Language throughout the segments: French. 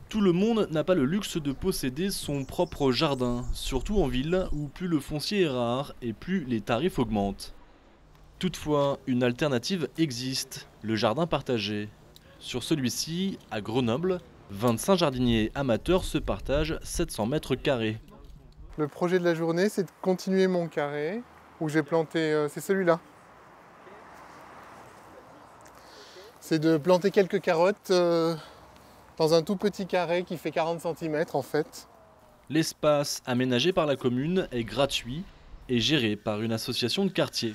Tout le monde n'a pas le luxe de posséder son propre jardin, surtout en ville où plus le foncier est rare et plus les tarifs augmentent. Toutefois, une alternative existe, le jardin partagé. Sur celui-ci, à Grenoble, 25 jardiniers amateurs se partagent 700 mètres carrés. Le projet de la journée, c'est de continuer mon carré où j'ai planté, c'est celui-là. C'est de planter quelques carottes dans un tout petit carré qui fait 40 cm en fait. L'espace aménagé par la commune est gratuit et géré par une association de quartier.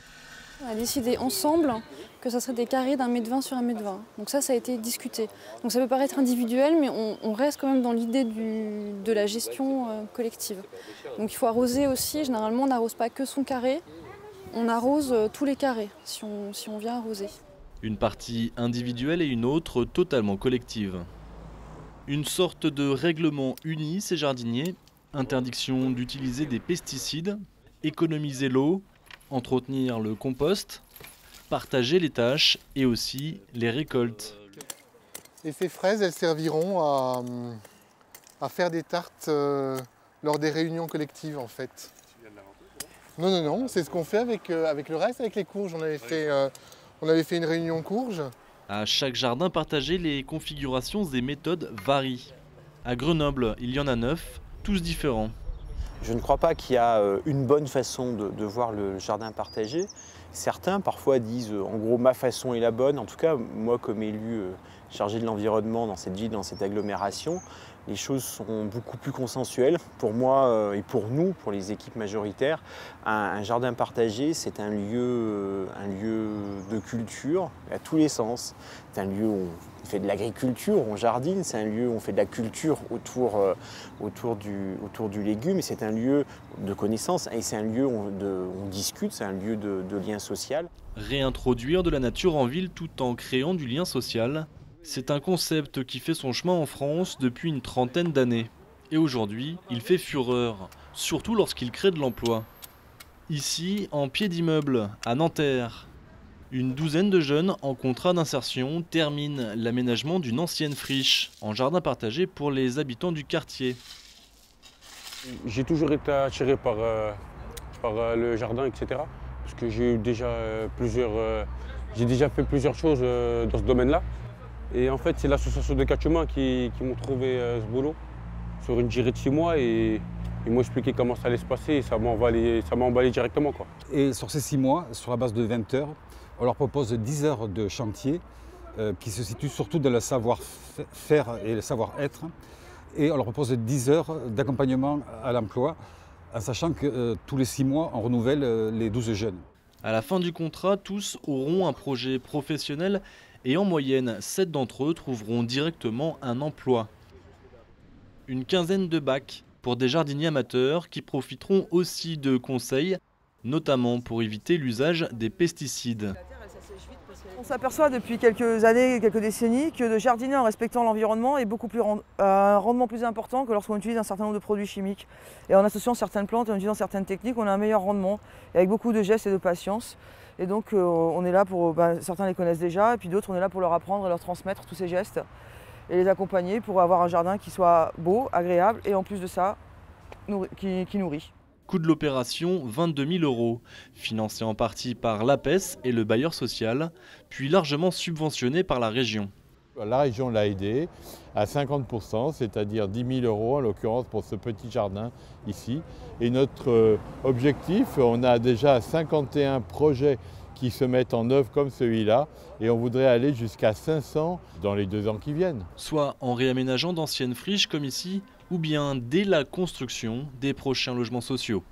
On a décidé ensemble que ça serait des carrés d'1,20 m sur 1,20 m. Donc ça a été discuté. Donc ça peut paraître individuel, mais on reste quand même dans l'idée de la gestion collective. Donc il faut arroser aussi. Généralement, on n'arrose pas que son carré, on arrose tous les carrés si on vient arroser. Une partie individuelle et une autre totalement collective. Une sorte de règlement unit ces jardiniers. Interdiction d'utiliser des pesticides, économiser l'eau, entretenir le compost, partager les tâches et aussi les récoltes. Et ces fraises, elles serviront à faire des tartes lors des réunions collectives en fait. Non, c'est ce qu'on fait avec le reste, avec les courges. On avait fait une réunion courge. À chaque jardin partagé, les configurations et méthodes varient. À Grenoble, il y en a 9, tous différents. Je ne crois pas qu'il y a une bonne façon de voir le jardin partagé. Certains parfois disent en gros ma façon est la bonne. En tout cas, moi comme élu chargé de l'environnement dans cette ville, dans cette agglomération, les choses sont beaucoup plus consensuelles. Pour moi et pour nous, pour les équipes majoritaires, un jardin partagé, c'est un lieu de culture à tous les sens. C'est un lieu où on fait de l'agriculture, on jardine, c'est un lieu où on fait de la culture autour du légume, c'est un lieu de connaissance et c'est un lieu où on discute, c'est un lieu de lien social. Réintroduire de la nature en ville tout en créant du lien social, c'est un concept qui fait son chemin en France depuis une trentaine d'années. Et aujourd'hui, il fait fureur, surtout lorsqu'il crée de l'emploi. Ici, en pied d'immeuble, à Nanterre, une douzaine de jeunes en contrat d'insertion terminent l'aménagement d'une ancienne friche en jardin partagé pour les habitants du quartier. J'ai toujours été attiré par le jardin, etc. Parce que j'ai déjà fait plusieurs choses dans ce domaine-là. Et en fait, c'est l'association de quatre chemins qui m'ont trouvé ce boulot sur une durée de 6 mois et ils m'ont expliqué comment ça allait se passer et ça m'a emballé directement, quoi. Et sur ces 6 mois, sur la base de 20 heures, on leur propose 10 heures de chantier qui se situent surtout dans le savoir-faire et le savoir-être. Et on leur propose 10 heures d'accompagnement à l'emploi, en sachant que tous les 6 mois, on renouvelle les 12 jeunes. À la fin du contrat, tous auront un projet professionnel et en moyenne, 7 d'entre eux trouveront directement un emploi. Une quinzaine de bacs pour des jardiniers amateurs qui profiteront aussi de conseils, notamment pour éviter l'usage des pesticides. On s'aperçoit depuis quelques années, quelques décennies, que de jardiner en respectant l'environnement est un rendement plus important que lorsqu'on utilise un certain nombre de produits chimiques. Et en associant certaines plantes et en utilisant certaines techniques, on a un meilleur rendement, et avec beaucoup de gestes et de patience. Et donc on est là pour, certains les connaissent déjà, et puis d'autres on est là pour leur apprendre et leur transmettre tous ces gestes et les accompagner pour avoir un jardin qui soit beau, agréable et en plus de ça, qui nourrit. Coût de l'opération, 22 000 €, financé en partie par l'APES et le bailleur social, puis largement subventionné par la région. La région l'a aidé à 50%, c'est-à-dire 10 000 € en l'occurrence pour ce petit jardin ici. Et notre objectif, on a déjà 51 projets qui se mettent en œuvre comme celui-là et on voudrait aller jusqu'à 500 dans les 2 ans qui viennent. Soit en réaménageant d'anciennes friches comme ici, ou bien dès la construction des prochains logements sociaux.